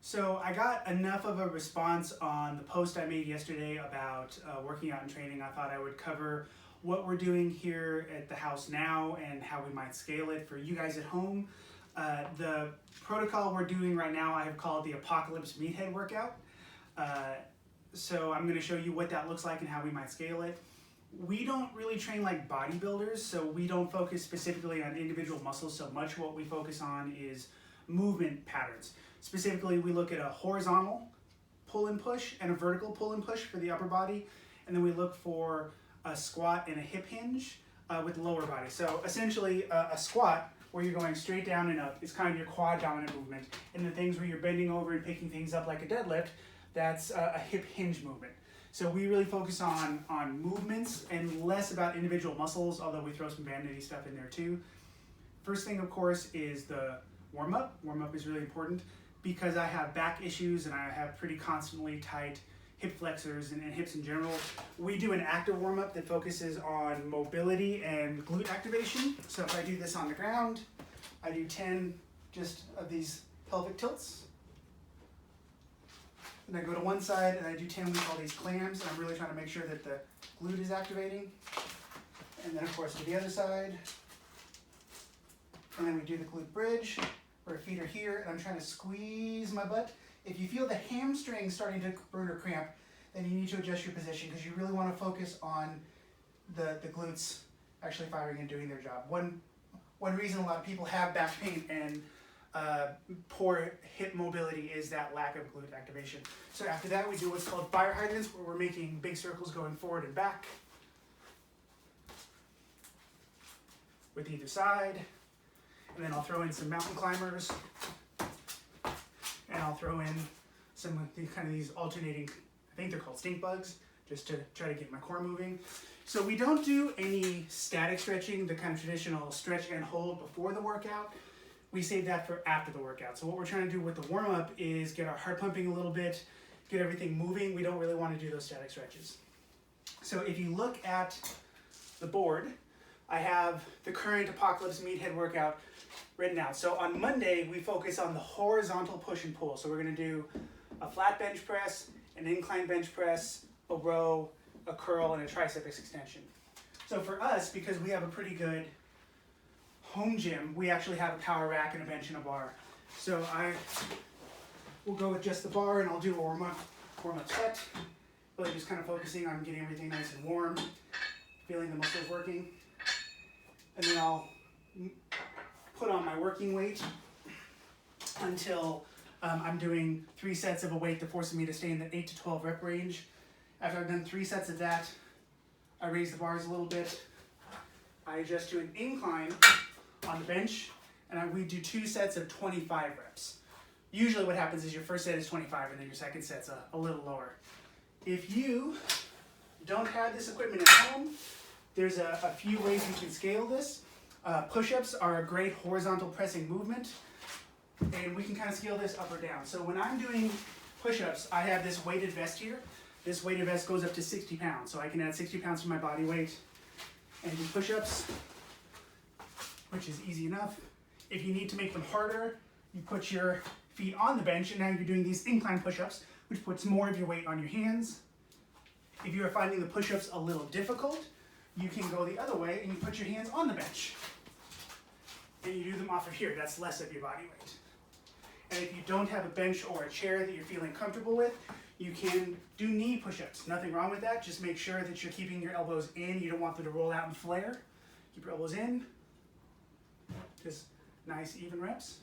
So I got enough of a response on the post I made yesterday about working out and training. I thought I would cover what we're doing here at the house now and how we might scale it for you guys at home. The protocol we're doing right now I have called the Apocalypse Meathead workout. So I'm going to show you what that looks like and how we might scale it. We don't really train like bodybuilders, so we don't focus specifically on individual muscles so much. What we focus on is movement patterns. Specifically, we look at a horizontal pull and push and a vertical pull and push for the upper body, and then we look for a squat and a hip hinge with the lower body. So essentially, a squat where you're going straight down and up is kind of your quad dominant movement, and the things where you're bending over and picking things up like a deadlift, that's a hip hinge movement. So we really focus on movements and less about individual muscles, although we throw some vanity stuff in there too. First thing, of course, is the warm-up. Warm-up is really important because I have back issues and I have pretty constantly tight hip flexors and hips in general. We do an active warm-up that focuses on mobility and glute activation. So if I do this on the ground, I do 10 just of these pelvic tilts. And I go to one side and I do 10 with all these clams, and I'm really trying to make sure that the glute is activating. And then of course to the other side. And then we do the glute bridge, where feet are here, and I'm trying to squeeze my butt. If you feel the hamstring starting to burn or cramp, then you need to adjust your position because you really want to focus on the glutes actually firing and doing their job. One reason a lot of people have back pain and poor hip mobility is that lack of glute activation. So after that, we do what's called fire hydrants, where we're making big circles going forward and back with either side. And then I'll throw in some mountain climbers, and I'll throw in some of these alternating, I think they're called stink bugs, just to try to get my core moving. So we don't do any static stretching, the kind of traditional stretch and hold before the workout. We save that for after the workout. So what we're trying to do with the warm-up is get our heart pumping a little bit, get everything moving. We don't really want to do those static stretches. So if you look at the board, I have the current Apocalypse Meathead workout written out. So on Monday, we focus on the horizontal push and pull. So we're going to do a flat bench press, an incline bench press, a row, a curl, and a tricep extension. So for us, because we have a pretty good home gym, we actually have a power rack and a bench and a bar. So I will go with just the bar, and I'll do a warm-up set. Really just kind of focusing on getting everything nice and warm, feeling the muscles working. And then I'll put on my working weight until I'm doing 3 sets of a weight that forces me to stay in the 8 to 12 rep range. After I've done 3 sets of that, I raise the bars a little bit. I adjust to an incline on the bench, and we do 2 sets of 25 reps. Usually what happens is your first set is 25 and then your second set's a little lower. If you don't have this equipment at home, there's a few ways you can scale this. Push-ups are a great horizontal pressing movement, and we can kind of scale this up or down. So when I'm doing push-ups, I have this weighted vest here. This weighted vest goes up to 60 pounds, so I can add 60 pounds to my body weight and do push-ups, which is easy enough. If you need to make them harder, you put your feet on the bench, and now you're doing these incline push-ups, which puts more of your weight on your hands. If you are finding the push-ups a little difficult, you can go the other way and you put your hands on the bench. And you do them off of here. That's less of your body weight. And if you don't have a bench or a chair that you're feeling comfortable with, you can do knee push-ups. Nothing wrong with that. Just make sure that you're keeping your elbows in. You don't want them to roll out and flare. Keep your elbows in. Just nice, even reps.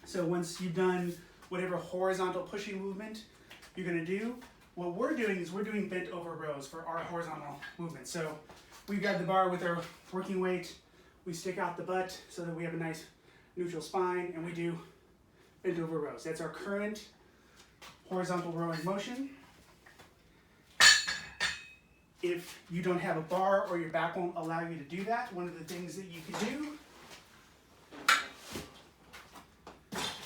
So once you've done whatever horizontal pushing movement you're going to do, what we're doing is we're doing bent over rows for our horizontal movement. So we grab the bar with our working weight, we stick out the butt so that we have a nice neutral spine, and we do bent over rows. That's our current horizontal rowing motion. If you don't have a bar or your back won't allow you to do that, one of the things that you can do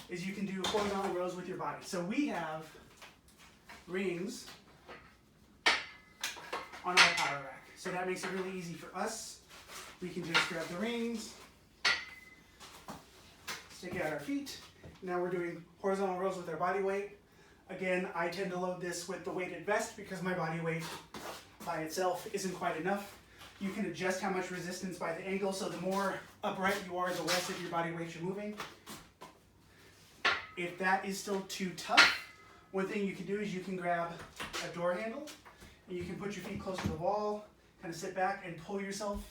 is you can do horizontal rows with your body. So we have rings on our power rack. So that makes it really easy for us. We can just grab the rings, Stick out our feet. Now we're doing horizontal rows with our body weight. Again, I tend to load this with the weighted vest because my body weight by itself isn't quite enough. You can adjust how much resistance by the angle, so the more upright you are, the less of your body weight you're moving. If that is still too tough, one thing you can do is you can grab a door handle and you can put your feet close to the wall, kind of sit back and pull yourself,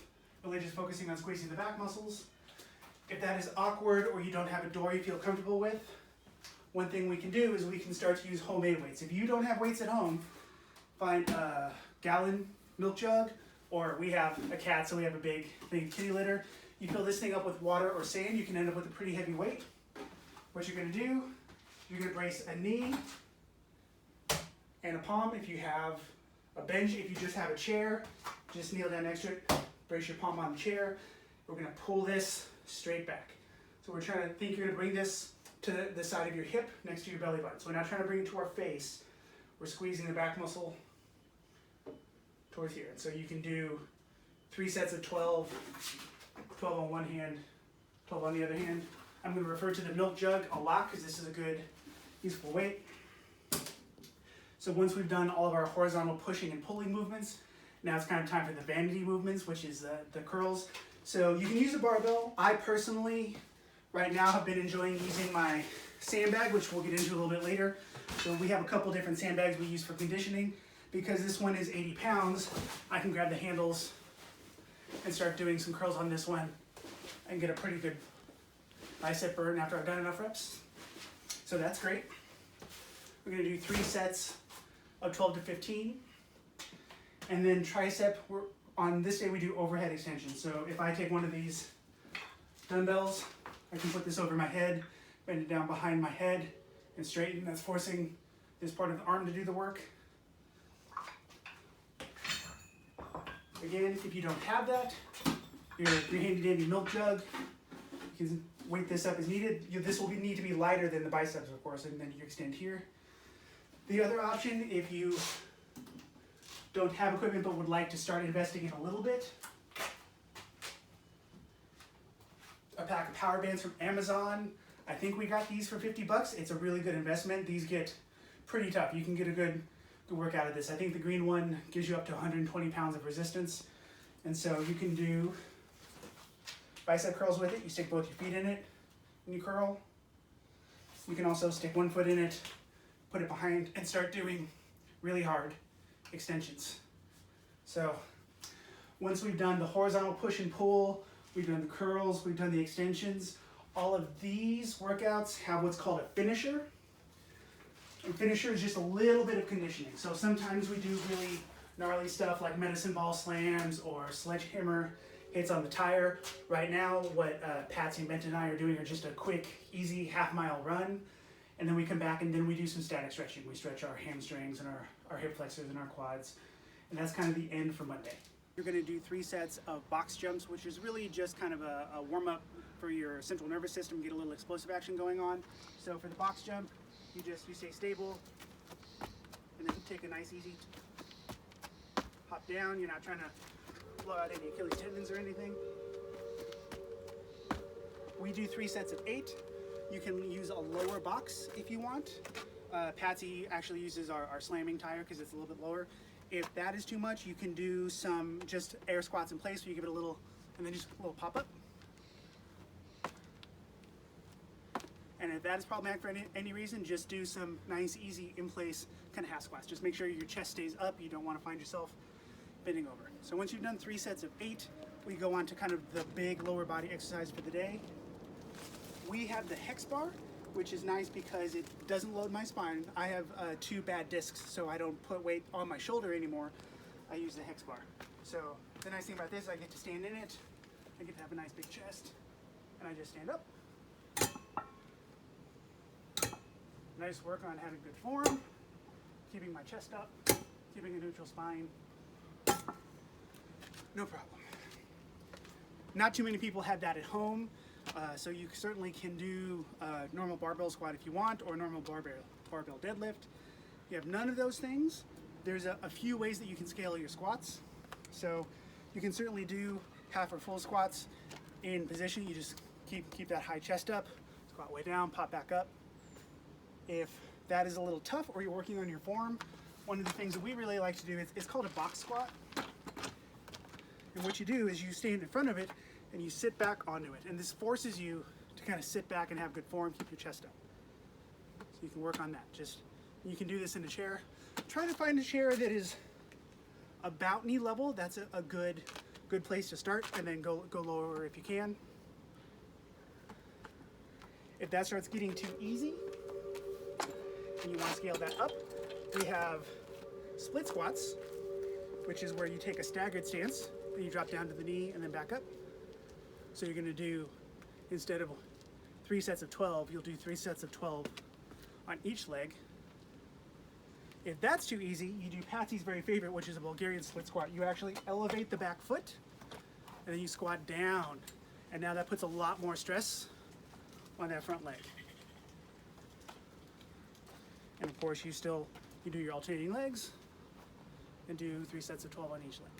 really just focusing on squeezing the back muscles. If that is awkward or you don't have a door you feel comfortable with, one thing we can do is we can start to use homemade weights. If you don't have weights at home, find a gallon milk jug, or we have a cat, so we have a big kitty litter. You fill this thing up with water or sand, you can end up with a pretty heavy weight. What you're gonna do, you're gonna brace a knee and a palm. If you have a bench, if you just have a chair, just kneel down next to it, brace your palm on the chair. We're gonna pull this straight back. So we're trying to think you're gonna bring this to the side of your hip next to your belly button. So we're not trying to bring it to our face. We're squeezing the back muscle towards here. And so you can do 3 sets of 12, 12 on one hand, 12 on the other hand. I'm going to refer to the milk jug a lot because this is a good, useful weight. So once we've done all of our horizontal pushing and pulling movements, now it's kind of time for the vanity movements, which is the curls. So you can use a barbell. I personally, right now, have been enjoying using my sandbag, which we'll get into a little bit later. So we have a couple different sandbags we use for conditioning. Because this one is 80 pounds, I can grab the handles and start doing some curls on this one and get a pretty good bicep burn after I've done enough reps. So that's great. We're gonna do 3 sets of 12 to 15. And then tricep, on this day we do overhead extensions. So if I take one of these dumbbells, I can put this over my head, bend it down behind my head, and straighten. That's forcing this part of the arm to do the work. Again, if you don't have that, your handy dandy milk jug, you can weight this up as needed. This will need to be lighter than the biceps, of course, and then you extend here. The other option, if you don't have equipment but would like to start investing in a little bit, a pack of power bands from Amazon. I think we got these for 50 bucks. It's a really good investment. These get pretty tough. You can get a good work out of this. I think the green one gives you up to 120 pounds of resistance. And so you can do bicep curls with it. You stick both your feet in it and you curl. You can also stick one foot in it, put it behind, and start doing really hard extensions. So once we've done the horizontal push and pull, we've done the curls, we've done the extensions, all of these workouts have what's called a finisher. And finisher is just a little bit of conditioning. So sometimes we do really gnarly stuff like medicine ball slams or sledgehammer hits on the tire. Right now, what Patsy, Bent, and I are doing are just a quick, easy half-mile run. And then we come back and then we do some static stretching. We stretch our hamstrings and our hip flexors and our quads. And that's kind of the end for Monday. You're going to do 3 sets of box jumps, which is really just kind of a warm-up for your central nervous system, get a little explosive action going on. So for the box jump, you stay stable, and then take a nice easy hop down. You're not trying to blow out any Achilles tendons or anything. We do 3 sets of 8. You can use a lower box if you want. Patsy actually uses our slamming tire because it's a little bit lower. If that is too much, you can do some just air squats in place where you give it a little, and then just a little pop up. And if that is problematic for any reason, just do some nice, easy, in-place kind of half squats. Just make sure your chest stays up. You don't want to find yourself bending over. So once you've done 3 sets of 8, we go on to kind of the big lower body exercise for the day. We have the hex bar, which is nice because it doesn't load my spine. I have 2 bad discs, so I don't put weight on my shoulder anymore. I use the hex bar. So the nice thing about this, I get to stand in it. I get to have a nice big chest, and I just stand up. Nice work on having good form, keeping my chest up, keeping a neutral spine. No problem. Not too many people have that at home, so you certainly can do normal barbell squat if you want, or normal barbell deadlift. If you have none of those things, there's a few ways that you can scale your squats. So you can certainly do half or full squats in position. You just keep that high chest up, Squat way down, pop back up. If that is a little tough or you're working on your form, one of the things that we really like to do is it's called a box squat. And what you do is you stand in front of it and you sit back onto it. And this forces you to kind of sit back and have good form, keep your chest up. So you can work on that. You can do this in a chair. Try to find a chair that is about knee level. That's a good place to start, and then go lower if you can. If that starts getting too easy and you want to scale that up, we have split squats, which is where you take a staggered stance, then you drop down to the knee and then back up. So you're going to do, instead of 3 sets of 12, you'll do 3 sets of 12 on each leg. If that's too easy, you do Patsy's very favorite, which is a Bulgarian split squat. You actually elevate the back foot and then you squat down. And now that puts a lot more stress on that front leg. And of course you do your alternating legs and do 3 sets of 12 on each leg.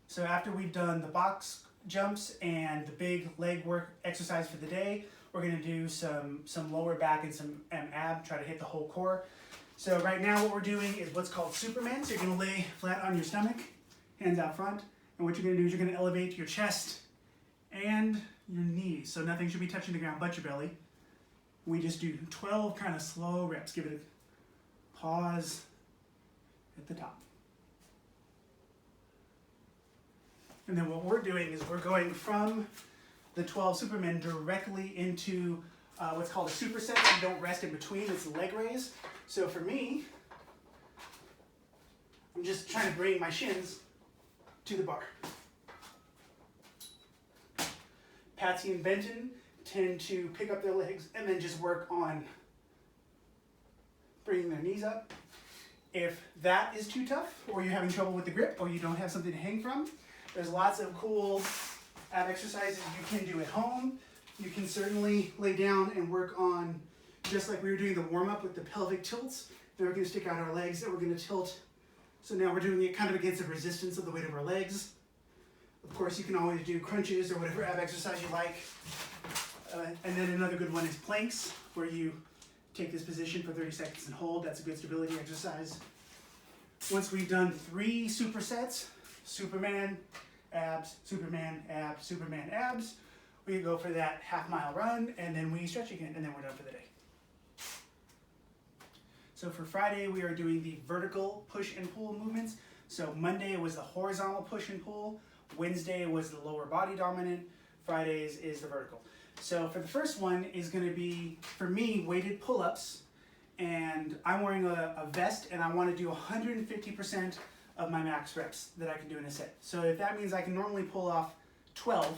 So after we've done the box jumps and the big leg work exercise for the day, we're going to do some lower back and some ab, try to hit the whole core. So right now what we're doing is what's called Superman. So you're going to lay flat on your stomach, hands out front, and what you're going to do is you're going to elevate your chest and your knees. So nothing should be touching the ground but your belly. We just do 12 kind of slow reps. Give it a pause at the top. And then what we're doing is we're going from the 12 Supermen directly into what's called a superset. You don't rest in between, it's a leg raise. So for me, I'm just trying to bring my shins to the bar. Patsy and Benton tend to pick up their legs and then just work on bringing their knees up. If that is too tough, or you're having trouble with the grip, or you don't have something to hang from, there's lots of cool ab exercises you can do at home. You can certainly lay down and work on, just like we were doing the warm-up with the pelvic tilts. Then we're going to stick out our legs and we're going to tilt. So now we're doing it kind of against the resistance of the weight of our legs. Of course, you can always do crunches or whatever ab exercise you like. And then another good one is planks, where you take this position for 30 seconds and hold. That's a good stability exercise. Once we've done 3 supersets, Superman, abs, Superman, abs, Superman, abs, we go for that half-mile run, and then we stretch again, and then we're done for the day. So for Friday, we are doing the vertical push and pull movements. So Monday was the horizontal push and pull. Wednesday was the lower body dominant. Fridays is the vertical. So for the first one is going to be, for me, weighted pull-ups. And I'm wearing a vest, and I want to do 150% of my max reps that I can do in a set. So if that means I can normally pull off 12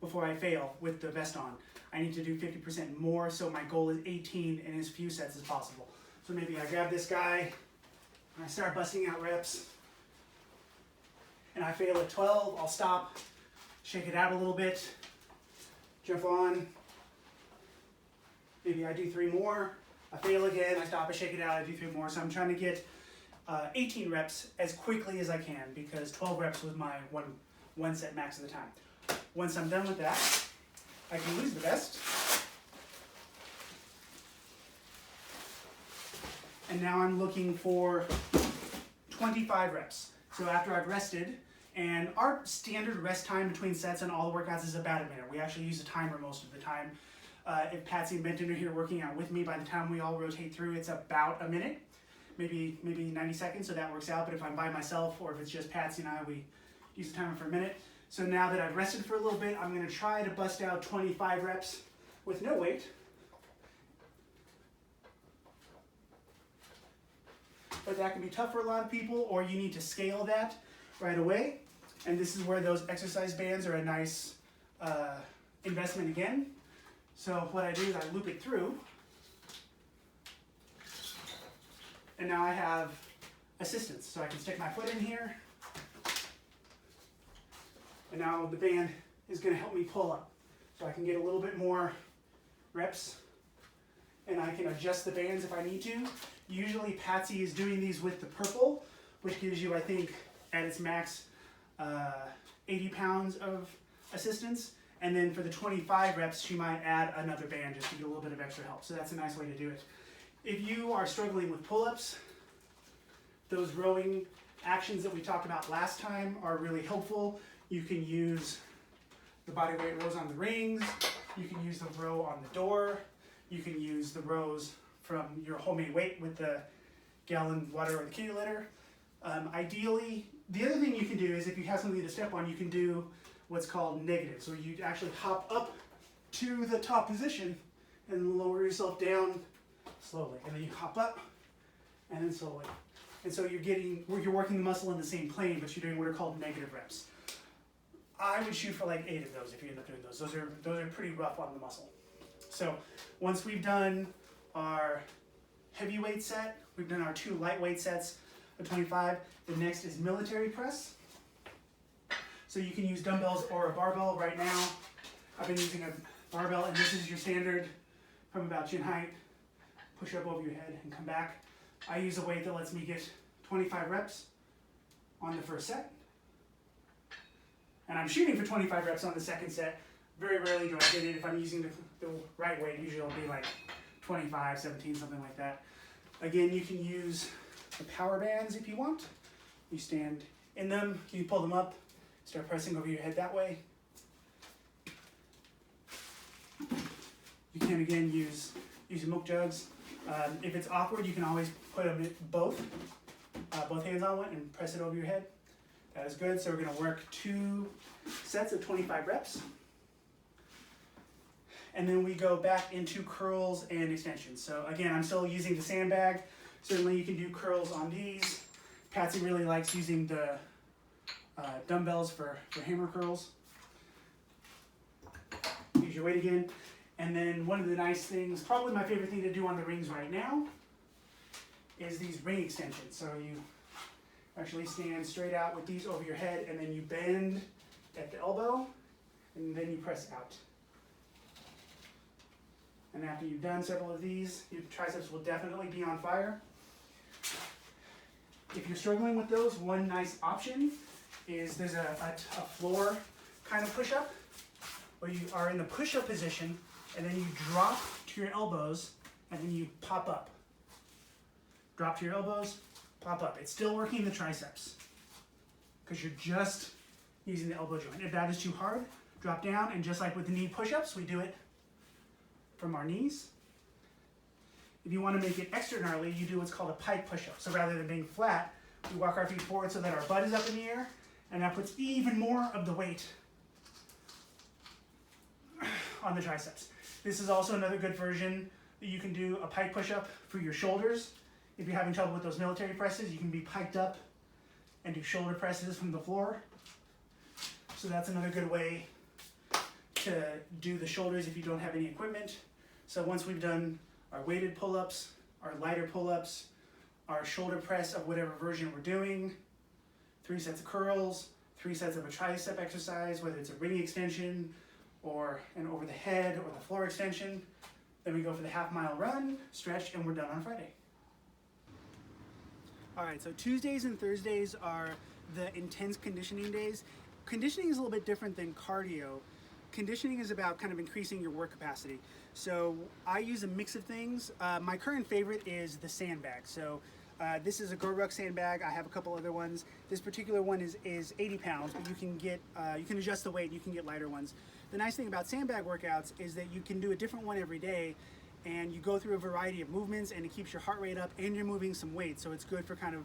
before I fail with the vest on, I need to do 50% more, so my goal is 18 in as few sets as possible. So maybe I grab this guy, and I start busting out reps, and I fail at 12, I'll stop, shake it out a little bit, jump on, maybe I do 3 more, I fail again, I stop, I shake it out, I do 3 more. So I'm trying to get 18 reps as quickly as I can, because 12 reps was my one set max of the time. Once I'm done with that, I can lose the vest. And now I'm looking for 25 reps. So after I've rested, and our standard rest time between sets and all the workouts is about a minute. We actually use a timer most of the time. If Patsy and Benton are here working out with me, by the time we all rotate through, it's about a minute. Maybe 90 seconds, so that works out. But if I'm by myself, or if it's just Patsy and I, we use the timer for a minute. So now that I've rested for a little bit, I'm going to try to bust out 25 reps with no weight. But that can be tough for a lot of people, or you need to scale that right away. And this is where those exercise bands are a nice investment again. So what I do is I loop it through. And now I have assistance. So I can stick my foot in here. And now the band is going to help me pull up. So I can get a little bit more reps. And I can adjust the bands if I need to. Usually Patsy is doing these with the purple, which gives you, I think, at its max, 80 pounds of assistance. And then for the 25 reps, she might add another band just to get a little bit of extra help. So that's a nice way to do it. If you are struggling with pull-ups, those rowing actions that we talked about last time are really helpful. You can use the bodyweight rows on the rings. You can use the row on the door. You can use the rows from your homemade weight with the gallon water or the kitty litter. Ideally, the other thing you can do is if you have something to step on, you can do what's called negative. So you actually hop up to the top position and lower yourself down slowly. And then you hop up and then slowly. And so you're working the muscle in the same plane, but you're doing what are called negative reps. I would shoot for like 8 of those if you end up doing those. Those are pretty rough on the muscle. So once we've done our heavyweight set, we've done our 2 lightweight sets of 25. The next is military press. So you can use dumbbells or a barbell. Right now, I've been using a barbell, and this is your standard from about chin height. Push up over your head and come back. I use a weight that lets me get 25 reps on the first set. And I'm shooting for 25 reps on the second set. Very rarely do I get it if I'm using the right weight. Usually it'll be like 25, 17, something like that. Again, you can use the power bands if you want. You stand in them, you pull them up, start pressing over your head that way. You can again use milk jugs. If it's awkward, you can always put them both hands on one and press it over your head. That is good. So we're going to work 2 sets of 25 reps. And then we go back into curls and extensions. So again, I'm still using the sandbag. Certainly you can do curls on these. Patsy really likes using the dumbbells for hammer curls. Use your weight again. And then one of the nice things, probably my favorite thing to do on the rings right now, is these ring extensions. So you actually stand straight out with these over your head, and then you bend at the elbow, and then you press out. And after you've done several of these, your triceps will definitely be on fire. If you're struggling with those, one nice option is there's a floor kind of push-up, where you are in the push-up position, and then you drop to your elbows, and then you pop up. Drop to your elbows, pop up. It's still working the triceps, because you're just using the elbow joint. If that is too hard, drop down, and just like with the knee push-ups, we do it from our knees. If you want to make it extra gnarly, you do what's called a pike push-up. So rather than being flat, we walk our feet forward so that our butt is up in the air, and that puts even more of the weight on the triceps. This is also another good version that you can do a pike push-up for your shoulders. If you're having trouble with those military presses, you can be piked up and do shoulder presses from the floor. So that's another good way to do the shoulders if you don't have any equipment. So once we've done our weighted pull-ups, our lighter pull-ups, our shoulder press of whatever version we're doing, 3 sets of curls, 3 sets of a tricep exercise, whether it's a ring extension or an over the head or the floor extension. Then we go for the half-mile run, stretch, and we're done on Friday. All right, so Tuesdays and Thursdays are the intense conditioning days. Conditioning is a little bit different than cardio. Conditioning is about kind of increasing your work capacity. So I use a mix of things. My current favorite is the sandbag. So this is a GoRuck sandbag. I have a couple other ones. This particular one is 80 pounds, but you can adjust the weight. You can get lighter ones. The nice thing about sandbag workouts is that you can do a different one every day, and you go through a variety of movements, and it keeps your heart rate up, and you're moving some weight. So it's good for kind of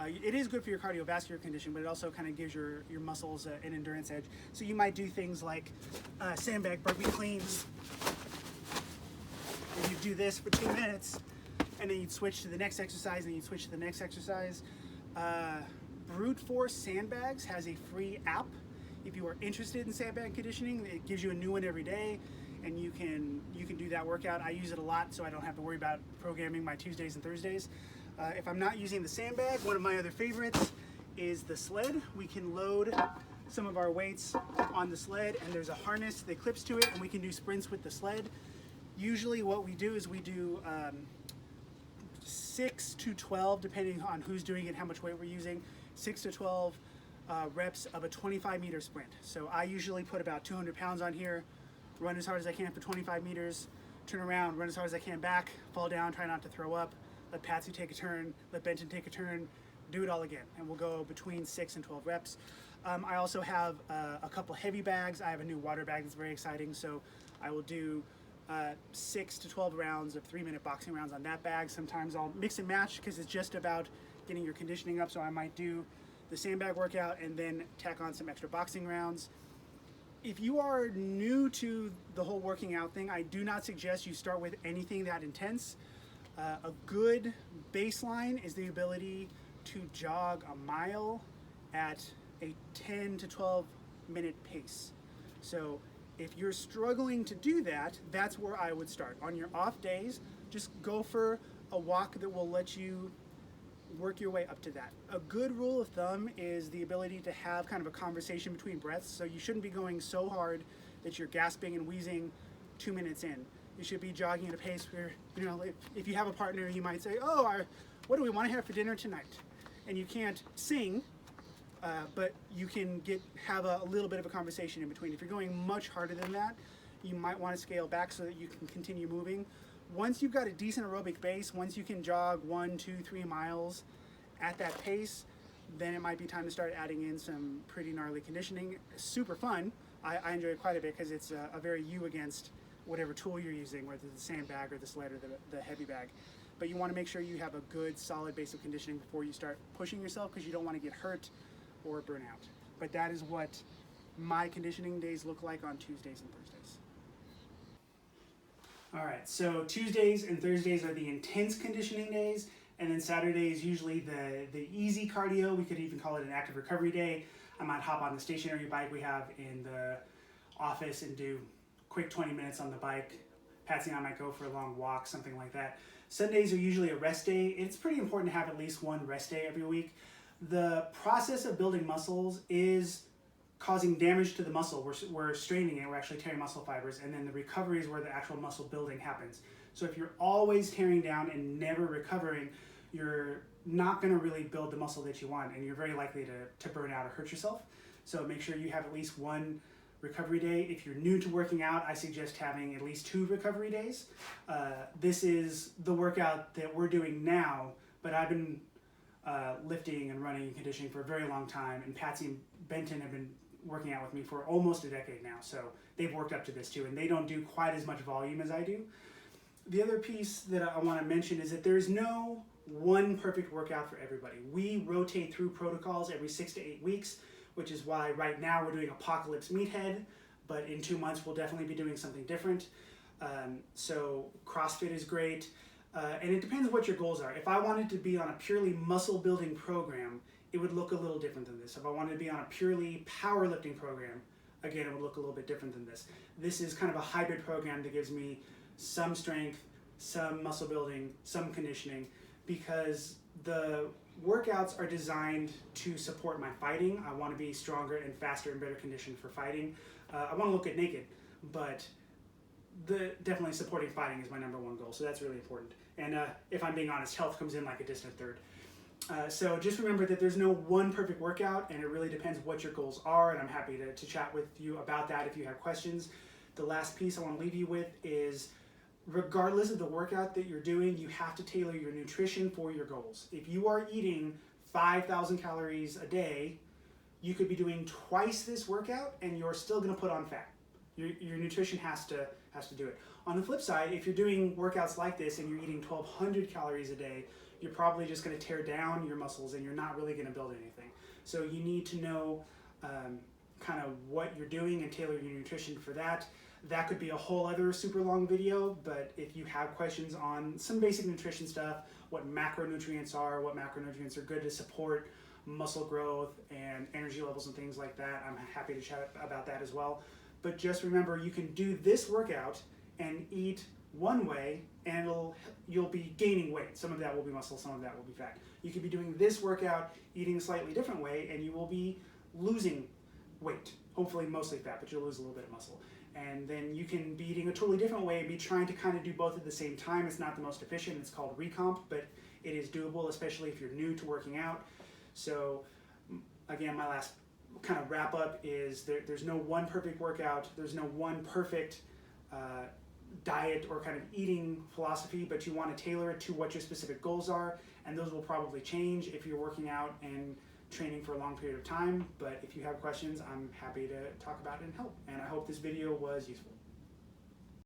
it is good for your cardiovascular condition, but it also kind of gives your muscles an endurance edge. So you might do things like sandbag burpee cleans. And you do this for 2 minutes, and then you'd switch to the next exercise, and you'd switch to the next exercise. Brute Force Sandbags has a free app. If you are interested in sandbag conditioning, it gives you a new one every day, and you can do that workout. I use it a lot, so I don't have to worry about programming my Tuesdays and Thursdays. If I'm not using the sandbag, one of my other favorites is the sled. We can load some of our weights on the sled, and there's a harness that clips to it, and we can do sprints with the sled. Usually what we do is we do 6 to 12, depending on who's doing it, how much weight we're using, 6 to 12 reps of a 25-meter sprint. So I usually put about 200 pounds on here, run as hard as I can for 25 meters, turn around, run as hard as I can back, fall down, try not to throw up, let Patsy take a turn, let Benton take a turn, do it all again. And we'll go between 6 and 12 reps. I also have a couple heavy bags. I have a new water bag that's very exciting, so I will do 6 to 12 rounds of 3-minute boxing rounds on that bag. Sometimes I'll mix and match because it's just about getting your conditioning up, so I might do the sandbag workout and then tack on some extra boxing rounds. If you are new to the whole working out thing, I do not suggest you start with anything that intense. A good baseline is the ability to jog a mile at a 10 to 12 minute pace. So if you're struggling to do that, that's where I would start. On your off days, just go for a walk that will let you work your way up to that. A good rule of thumb is the ability to have kind of a conversation between breaths. So you shouldn't be going so hard that you're gasping and wheezing 2 minutes in. You should be jogging at a pace where, you know, if you have a partner, you might say, oh, what do we want to have for dinner tonight? And you can't sing, but you can have a little bit of a conversation in between. If you're going much harder than that, you might want to scale back so that you can continue moving. Once you've got a decent aerobic base, once you can jog 1, 2, 3 miles at that pace, then it might be time to start adding in some pretty gnarly conditioning. Super fun. I enjoy it quite a bit because it's a very you against whatever tool you're using, whether it's the sandbag or the sled or the heavy bag. But you want to make sure you have a good, solid base of conditioning before you start pushing yourself because you don't want to get hurt or burn out. But that is what my conditioning days look like on Tuesdays and Thursdays. All right, so Tuesdays and Thursdays are the intense conditioning days, and then Saturday is usually the easy cardio. We could even call it an active recovery day. I might hop on the stationary bike we have in the office and do quick 20 minutes on the bike. Patsy and I might go for a long walk, something like that. Sundays are usually a rest day. It's pretty important to have at least one rest day every week. The process of building muscles is causing damage to the muscle. We're straining it, we're actually tearing muscle fibers, and then the recovery is where the actual muscle building happens. So if you're always tearing down and never recovering, you're not going to really build the muscle that you want, and you're very likely to burn out or hurt yourself. So make sure you have at least one recovery day. If you're new to working out, I suggest having at least 2 recovery days. This is the workout that we're doing now, but I've been lifting and running and conditioning for a very long time, and Patsy and Benton have been working out with me for almost a decade now, so they've worked up to this too, and they don't do quite as much volume as I do. The other piece that I want to mention is that there's no one perfect workout for everybody. We rotate through protocols every 6 to 8 weeks, which is why right now we're doing Apocalypse Meathead, but in 2 months we'll definitely be doing something different. So CrossFit is great, and it depends what your goals are. If I wanted to be on a purely muscle building program, it would look a little different than this. If I wanted to be on a purely powerlifting program, again, it would look a little bit different than this. This is kind of a hybrid program that gives me some strength, some muscle building, some conditioning, because the workouts are designed to support my fighting. I want to be stronger and faster and better conditioned for fighting. I want to look good naked, but definitely supporting fighting is my number one goal, so that's really important. And if I'm being honest, health comes in like a distant third. So just remember that there's no one perfect workout, and it really depends what your goals are, and I'm happy to chat with you about that if you have questions. The last piece I want to leave you with is, regardless of the workout that you're doing, you have to tailor your nutrition for your goals. If you are eating 5,000 calories a day, you could be doing twice this workout and you're still going to put on fat. Your nutrition has to do it. On the flip side, if you're doing workouts like this and you're eating 1,200 calories a day, you're probably just going to tear down your muscles and you're not really going to build anything. So you need to know kind of what you're doing and tailor your nutrition for that. That could be a whole other super long video, but if you have questions on some basic nutrition stuff, what macronutrients are, what macronutrients are good to support muscle growth and energy levels and things like that, I'm happy to chat about that as well. But just remember, you can do this workout and eat one way and you'll be gaining weight. Some of that will be muscle, some of that will be fat. You could be doing this workout, eating a slightly different way, and you will be losing weight, hopefully mostly fat, but you'll lose a little bit of muscle. And then you can be eating a totally different way and be trying to kind of do both at the same time. It's not the most efficient, it's called recomp, but it is doable, especially if you're new to working out. So again, my last kind of wrap up is there's no one perfect workout, there's no one perfect diet or kind of eating philosophy, but you want to tailor it to what your specific goals are, and those will probably change if you're working out and training for a long period of time. But if you have questions, I'm happy to talk about it and help, and I hope this video was useful.